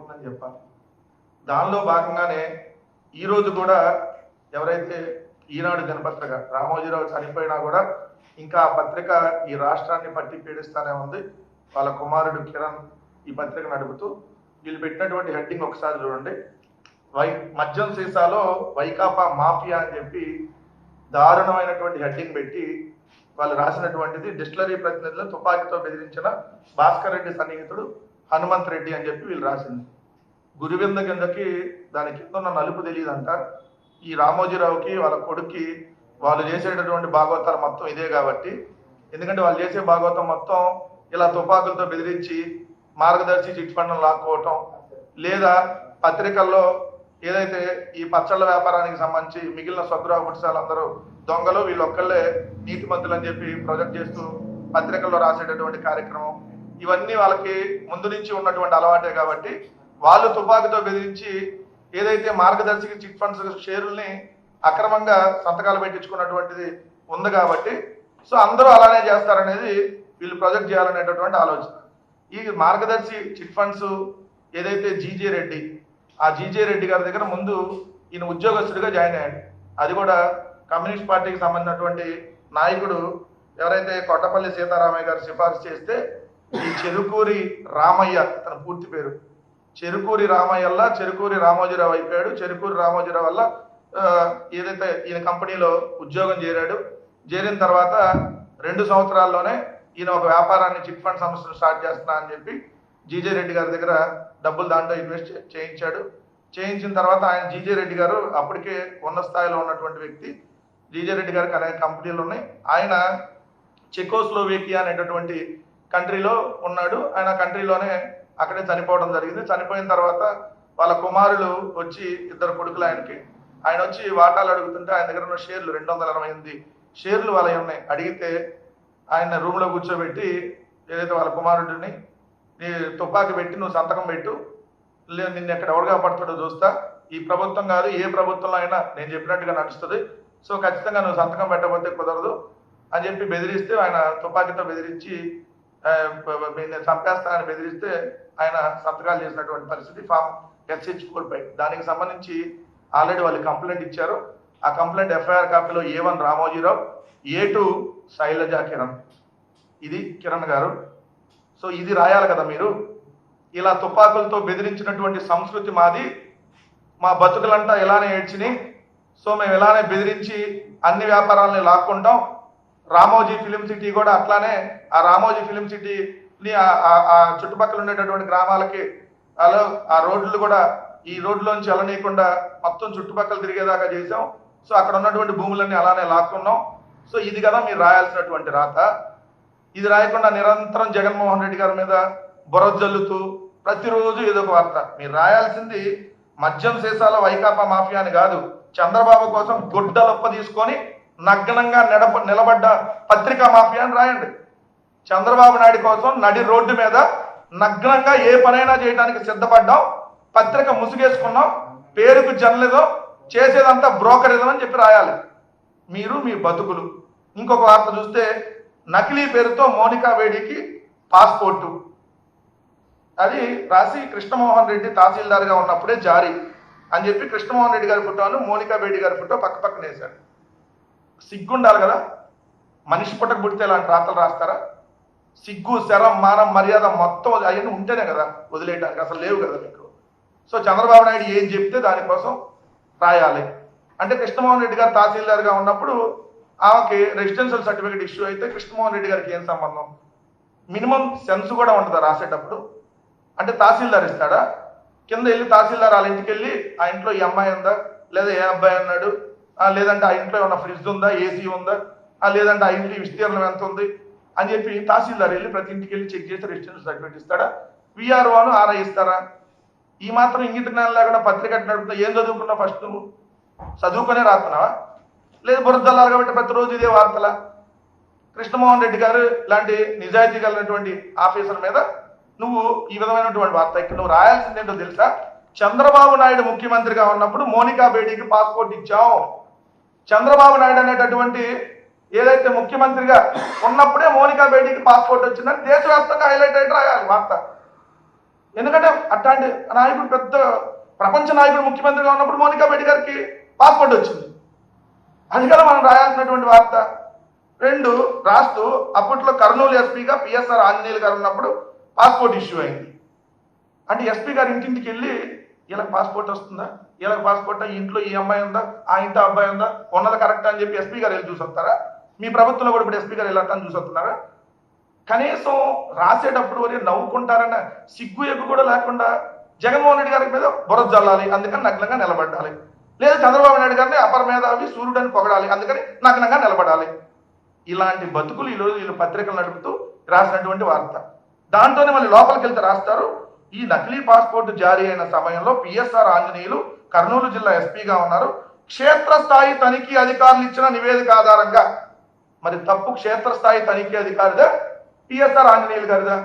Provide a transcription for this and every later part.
అయిపోతుందని చెప్పాలి. దానిలో భాగంగానే ఈరోజు కూడా ఎవరైతే ఈనాడు దినపత్రిక రామోజీరావు చనిపోయినా కూడా ఇంకా ఆ పత్రిక ఈ రాష్ట్రాన్ని పట్టి పీడిస్తానే ఉంది. వాళ్ళ కుమారుడు కిరణ్ ఈ పత్రిక నడుపుతూ వీళ్ళు పెట్టినటువంటి హెడ్డింగ్ ఒకసారి చూడండి. మద్యం సీసాలో వైకాపా మాఫియా అని చెప్పి దారుణమైనటువంటి హెడ్డింగ్ పెట్టి వాళ్ళు రాసినటువంటిది డిస్టిలరీ ప్రతినిధులను తుపాకీతో బెదిరించిన భాస్కర్ రెడ్డి సన్నిహితుడు హనుమంత్ రెడ్డి అని చెప్పి వీళ్ళు రాసింది. గురివింద కిందకి దాని కింద ఉన్న నలుపు తెలియదంట. ఈ రామోజీరావుకి వాళ్ళ కొడుక్కి వాళ్ళు చేసేటటువంటి భాగవతాలు మొత్తం ఇదే కాబట్టి, ఎందుకంటే వాళ్ళు చేసే భాగవతం మొత్తం ఇలా తుపాకులతో బెదిరించి మార్గదర్శి చిట్ ఫండ్ను లాక్కోవటం, లేదా పత్రికల్లో ఏదైతే ఈ పచ్చళ్ళ వ్యాపారానికి సంబంధించి మిగిలిన స్వగ్రాహ పుట్సాలందరూ దొంగలు వీళ్ళు ఒక్కళ్ళే నీతిమంతులు అని చెప్పి ప్రొజెక్ట్ చేస్తూ పత్రికల్లో రాసేటటువంటి కార్యక్రమం, ఇవన్నీ వాళ్ళకి ముందు నుంచి ఉన్నటువంటి అలవాటే కాబట్టి వాళ్ళు తుపాకీతో బెదిరించి ఏదైతే మార్గదర్శికి చిట్ ఫండ్స్ షేర్లని అక్రమంగా సంతకాలు పెట్టించుకున్నటువంటిది ఉంది కాబట్టి సో అందరూ అలానే చేస్తారనేది వీళ్ళు ప్రొజెక్ట్ చేయాలనేటటువంటి ఆలోచన. ఈ మార్గదర్శి చిట్ ఫండ్స్ ఏదైతే జీజే రెడ్డి, ఆ జీజే రెడ్డి గారి దగ్గర ముందు ఈయన ఉద్యోగస్తుడిగా జాయిన్ అయ్యాడు. అది కూడా కమ్యూనిస్ట్ పార్టీకి సంబంధించినటువంటి నాయకుడు ఎవరైతే కొట్టపల్లి సీతారామయ్య గారు సిఫార్సు చేస్తే ఈ చెరుకూరి రామయ్య, తన పూర్తి పేరు చెరుకూరి రామయ్యల్లా చెరుకూరి రామోజీరావు అయిపోయాడు. చెరుకూరి రామోజీరావు వల్ల ఏదైతే ఈయన కంపెనీలో ఉద్యోగం చేరాడు. చేరిన తర్వాత 2 సంవత్సరాల్లోనే ఈయన ఒక వ్యాపారాన్ని చిట్ ఫండ్ సంస్థను స్టార్ట్ చేస్తున్నా అని చెప్పి జీజే రెడ్డి గారి దగ్గర డబ్బులు దాంట్లో ఇన్వెస్ట్ చేయించాడు. చేయించిన తర్వాత ఆయన జీజే రెడ్డి గారు అప్పటికే ఉన్న స్థాయిలో ఉన్నటువంటి వ్యక్తి. జీజే రెడ్డి గారికి అనేక కంపెనీలు ఉన్నాయి. ఆయన చెకోస్లోవేకియా అనేటటువంటి కంట్రీలో ఉన్నాడు. ఆయన కంట్రీలోనే అక్కడే చనిపోవడం జరిగింది. చనిపోయిన తర్వాత వాళ్ళ కుమారులు వచ్చి 2 కొడుకులు ఆయనకి, ఆయన వచ్చి వాటాలు అడుగుతుంటే ఆయన దగ్గర ఉన్న షేర్లు 288 షేర్లు వాళ్ళవి ఉన్నాయి. అడిగితే ఆయన రూమ్లో కూర్చోబెట్టి ఏదైతే వాళ్ళ కుమారుడిని నీ తుపాకి పెట్టి నువ్వు సంతకం పెట్టు, లేదు నిన్ను ఎక్కడ ఎవరుగా పడుతుండో చూస్తా, ఈ ప్రభుత్వం కాదు ఏ ప్రభుత్వంలో అయినా నేను చెప్పినట్టుగా నడుస్తుంది, సో ఖచ్చితంగా నువ్వు సంతకం పెట్టకపోతే కుదరదు అని చెప్పి బెదిరిస్తే ఆయన తుపాకీతో బెదిరించి చంపేస్తానని బెదిరిస్తే ఆయన సంతకాలు చేసినటువంటి పరిస్థితి ఫామ్ SH4 దానికి సంబంధించి ఆల్రెడీ వాళ్ళు కంప్లైంట్ ఇచ్చారు. ఆ complaint FIR కాపీలో A1 Ramoji Rao, A2 Shailaja Kiran, ఇది కిరణ్ గారు. సో ఇది రాయాలి కదా మీరు. ఇలా తుపాకులతో బెదిరించినటువంటి సంస్కృతి మాది, మా బతుకులంతా ఇలానే ఏడ్చినాయి, సో మేము ఇలానే బెదిరించి అన్ని వ్యాపారాలని లాక్కుంటాం. రామోజీ ఫిలిం సిటీ కూడా అట్లానే, ఆ రామోజీ ఫిలిం సిటీని ఆ చుట్టుపక్కల ఉండేటటువంటి గ్రామాలకి అలా ఆ రోడ్లు కూడా ఈ రోడ్లోంచి వెళ్ళనీయకుండా మొత్తం చుట్టుపక్కల తిరిగేదాకా చేసాం. సో అక్కడ ఉన్నటువంటి భూములన్నీ అలానే లాక్కున్నాం. సో ఇది కదా మీరు రాయాల్సినటువంటి రాత. ఇది రాయకుండా నిరంతరం జగన్మోహన్ రెడ్డి గారి మీద బురజల్లుతూ ప్రతిరోజు ఏదో ఒక వార్త. మీరు రాయాల్సింది మద్యం సీసాల వైకాపా మాఫియా అని కాదు, చంద్రబాబు కోసం గుడ్డలొప్ప తీసుకొని నగ్నంగా నిలబడ్డ పత్రికా మాఫియా అని రాయండి. చంద్రబాబు నాయుడు కోసం నడి రోడ్డు మీద నగ్నంగా ఏ పనైనా చేయడానికి సిద్ధపడ్డాం, పత్రిక ముసుగేసుకున్నాం, పేరుకు జర్నలిజం, చేసేదంతా బ్రోకరిజం అని చెప్పి రాయాలి మీరు మీ బతుకులు. ఇంకొక వార్త చూస్తే నకిలీ పేరుతో మోనికా బేడీకి పాస్పోర్టు, అది రాసి కృష్ణమోహన్ రెడ్డి తహసీల్దార్గా ఉన్నప్పుడే జారీ అని చెప్పి కృష్ణమోహన్ రెడ్డి గారి ఫోటోను మోనికా బేడీ గారి ఫోటో పక్కన వేశాడు. సిగ్గుండాలి కదా, మనిషి పుట్టక పుడితే ఇలాంటి రాతలు రాస్తారా? సిగ్గు, శరం, మానం, మర్యాద మొత్తం అవన్నీ ఉంటేనే కదా వదిలేయడానికి, అసలు లేవు కదా మీకు. సో చంద్రబాబు నాయుడు ఏం చెప్తే దానికోసం రాయాలి. అంటే కృష్ణమోహన్ రెడ్డి గారు తహసీల్దార్గా ఉన్నప్పుడు ఆమెకి రెసిడెన్షియల్ సర్టిఫికేట్ ఇష్యూ అయితే కృష్ణమోహన్ రెడ్డి గారికి ఏం సంబంధం? మినిమం సెన్స్ కూడా ఉంటుందా రాసేటప్పుడు? అంటే తహసీల్దార్ ఇస్తాడా? కింద వెళ్ళి తహసీల్దార్ వాళ్ళ ఇంటికి వెళ్ళి ఆ ఇంట్లో ఈ అమ్మాయి ఉందా, లేదా ఏ అబ్బాయి అన్నాడు, లేదంటే ఆ ఇంట్లో ఏమన్నా ఫ్రిడ్జ్ ఉందా, ఏసీ ఉందా, లేదంటే ఆ ఇంట్లో విస్తీర్ణం ఎంత ఉంది అని చెప్పి తహసీల్దార్ వెళ్ళి ప్రతి ఇంటికి వెళ్ళి చెక్ చేసి రెసిడెన్షియల్ సర్టిఫికేట్ ఇస్తాడా? VROను RI ఇస్తారా? ఈ మాత్రం ఇంగిత జ్ఞానం లేకుండా పత్రిక నడుపుతా ఏం చదువుకున్నావు? ఫస్ట్ నువ్వు చదువుకునే రాస్తున్నావా, లేదు బురదల్లాలి కాబట్టి ప్రతిరోజు ఇదే వార్తలా? కృష్ణమోహన్ రెడ్డి గారు లాంటి నిజాయితీ కలిగినటువంటి ఆఫీసర్ మీద నువ్వు ఈ విధమైనటువంటి వార్త. ఇక్కడ నువ్వు రాయాల్సింది ఏంటో తెలుసా? చంద్రబాబు నాయుడు ముఖ్యమంత్రిగా ఉన్నప్పుడు మోనికా బేడీకి పాస్పోర్ట్ ఇచ్చాం. చంద్రబాబు నాయుడు అనేటటువంటి ఏదైతే ముఖ్యమంత్రిగా ఉన్నప్పుడే మోనికా బేడీకి పాస్పోర్ట్ వచ్చిందని దేశవ్యాప్తంగా హైలైట్ అయితే రాయాలి వార్త. ఎందుకంటే అట్లాంటి నాయకుడు, పెద్ద ప్రపంచ నాయకుడు ముఖ్యమంత్రిగా ఉన్నప్పుడు మోనికా బెట్టి గారికి పాస్పోర్ట్ వచ్చింది. అది కదా మనం రాయాల్సినటువంటి వార్త. రెండు, రాస్తూ అప్పట్లో కర్నూలు ఎస్పీగా పిఎస్ఆర్ ఆంజనేయులు గారు ఉన్నప్పుడు పాస్పోర్ట్ ఇష్యూ అయింది. అంటే ఎస్పీ గారు ఇంటింటికి వెళ్ళి వీళ్ళకి పాస్పోర్ట్ వస్తుందా, వీళ్ళకి పాస్పోర్ట్, ఈ ఇంట్లో ఈ అమ్మాయి ఉందా, ఆ ఇంట్లో అబ్బాయి ఉందా, ఉన్నది కరెక్ట్ అని చెప్పి ఎస్పీ గారు వెళ్ళి చూసి వస్తారా? మీ ప్రభుత్వంలో కూడా ఇప్పుడు ఎస్పీ గారు వెళ్ళొద్దని చూసి వస్తున్నారా? కనీసం రాసేటప్పుడు వరే నవ్వుకుంటారన్న సిగ్గు ఎగ్గు కూడా లేకుండా జగన్మోహన్ రెడ్డి గారి మీద బురద జల్లాలి, అందుకని నగ్నంగా నిలబడాలి. లేదా చంద్రబాబు నాయుడు గారిని అపర మేధావి సూర్యుడని పొగడాలి, అందుకని నగ్నంగా నిలబడాలి. ఇలాంటి బతుకులు ఈరోజు వీళ్ళు పత్రికలు నడుపుతూ రాసినటువంటి వార్త. దాంతోనే మళ్ళీ లోపలికి వెళ్తే రాస్తారు, ఈ నకిలీ పాస్పోర్టు జారీ అయిన సమయంలో పిఎస్ఆర్ ఆంజనేయులు కర్నూలు జిల్లా ఎస్పీగా ఉన్నారు. క్షేత్రస్థాయి తనిఖీ అధికారులు ఇచ్చిన నివేదిక ఆధారంగా, మరి తప్పు క్షేత్రస్థాయి తనిఖీ అధికారిదా పిఎస్ఆర్ ఆంజనేయులు గారిదా?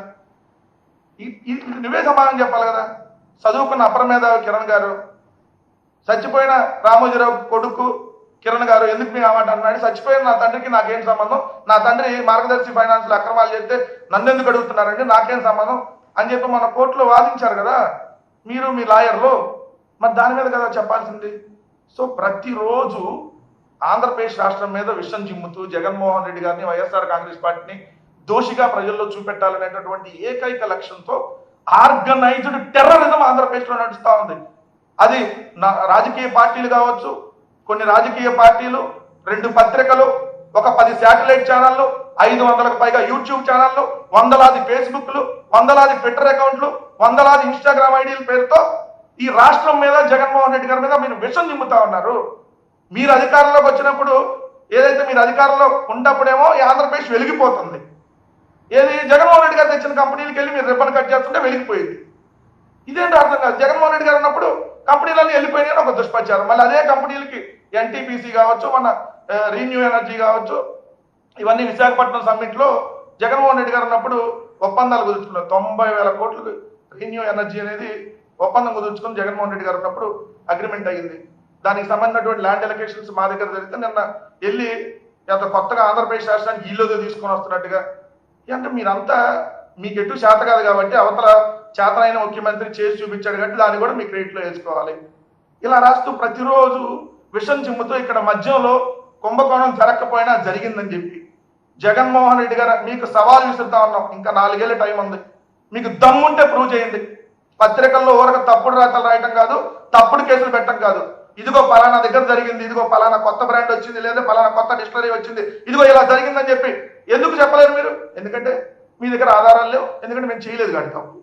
నువ్వే సమాధానం చెప్పాలి కదా. చదువుకున్న అపర మేధావి కిరణ్ గారు, చచ్చిపోయిన రామోజీరావు కొడుకు కిరణ్ గారు ఎందుకు మీ మాట అన్నాడు, చచ్చిపోయిన నా తండ్రికి నాకేం సంబంధం, నా తండ్రి మార్గదర్శి ఫైనాన్స్ లో అక్రమాలు చేస్తే నన్ను ఎందుకు అడుగుతున్నారండి, నాకేం సంబంధం అని చెప్పి మన కోర్టులో వాదించారు కదా మీరు, మీ లాయర్లు. మరి దాని మీద కదా చెప్పాల్సింది. సో ప్రతిరోజు ఆంధ్రప్రదేశ్ రాష్ట్రం మీద విషం చిమ్ముతూ జగన్మోహన్ రెడ్డి గారిని, వైఎస్ఆర్ కాంగ్రెస్ పార్టీని దోషిగా ప్రజల్లో చూపెట్టాలనేటటువంటి ఏకైక లక్ష్యంతో ఆర్గనైజ్డ్ టెర్రరిజం ఆంధ్రప్రదేశ్లో నడుస్తూ ఉంది. అది రాజకీయ పార్టీలు కావచ్చు, కొన్ని రాజకీయ పార్టీలు, 2 పత్రికలు, ఒక 10 శాటిలైట్ ఛానళ్లు, 500కు పైగా యూట్యూబ్ ఛానళ్లు, వందలాది ఫేస్బుక్లు, వందలాది ట్విట్టర్ అకౌంట్లు, వందలాది ఇన్స్టాగ్రామ్ ఐడీల పేరుతో ఈ రాష్ట్రం మీద, జగన్మోహన్ రెడ్డి గారి మీద మీరు విషం నింపుతా ఉన్నారు. మీరు అధికారంలోకి వచ్చినప్పుడు, ఏదైతే మీరు అధికారంలో ఉన్నప్పుడేమో ఈ ఆంధ్రప్రదేశ్ వెలిగిపోతుంది. ఏది జగన్మోహన్ రెడ్డి గారు తెచ్చిన కంపెనీలకు వెళ్ళి మీరు రిబ్బన్ కట్ చేస్తుంటే వెలిగిపోయింది. ఇదేంటో అర్థం కాదు. జగన్మోహన్ రెడ్డి గారు ఉన్నప్పుడు కంపెనీలన్నీ వెళ్ళిపోయినాయని ఒక దుష్ప్రచారం. మళ్ళీ అదే కంపెనీలకి ఎన్టీపీసీ కావచ్చు, మన రీన్యూ ఎనర్జీ కావచ్చు, ఇవన్నీ విశాఖపట్నం సమ్మిట్ లో జగన్మోహన్ రెడ్డి గారు ఉన్నప్పుడు ఒప్పందాలు కుదుర్చుకున్నారు. 90,000 కోట్లు రీన్యూ ఎనర్జీ అనేది ఒప్పందం కుదుర్చుకుని జగన్మోహన్ రెడ్డి గారు ఉన్నప్పుడు అగ్రిమెంట్ అయ్యింది. దానికి సంబంధించినటువంటి ల్యాండ్ ఎలకేషన్స్ మా దగ్గర జరిగితే నిన్న వెళ్ళి కొత్తగా ఆంధ్రప్రదేశ్ రాష్ట్రానికి ఇల్లు తీసుకొని వస్తున్నట్టుగా. అంటే మీరంతా మీకు ఎటు చేత కాదు కాబట్టి అవతల చేతనైన ముఖ్యమంత్రి చేసి చూపించాడు కాబట్టి దాన్ని కూడా మీ క్రెడిట్లో వేసుకోవాలి. ఇలా రాస్తూ ప్రతిరోజు విషం చిమ్ముతూ ఇక్కడ మధ్యలో కుంభకోణం జరగకపోయినా జరిగిందని చెప్పి జగన్మోహన్ రెడ్డి గారు మీకు సవాల్ విసురుతా ఉన్నాం. ఇంకా 4 ఏళ్ళ టైం ఉంది. మీకు దమ్ముంటే ప్రూవ్ చేయండి. పత్రికల్లో ఊరక తప్పుడు రాతలు రాయటం కాదు, తప్పుడు కేసులు పెట్టడం కాదు. ఇదిగో పలానా దగ్గర జరిగింది, ఇదిగో పలానా కొత్త బ్రాండ్ వచ్చింది, లేదా పలానా కొత్త డిస్టిలరీ వచ్చింది, ఇదిగో ఇలా జరిగిందని చెప్పి ఎందుకు చెప్పలేరు మీరు? ఎందుకంటే మీ దగ్గర ఆధారాలు లేవు, ఎందుకంటే మేము చేయలేదు కాబట్టి తప్పు.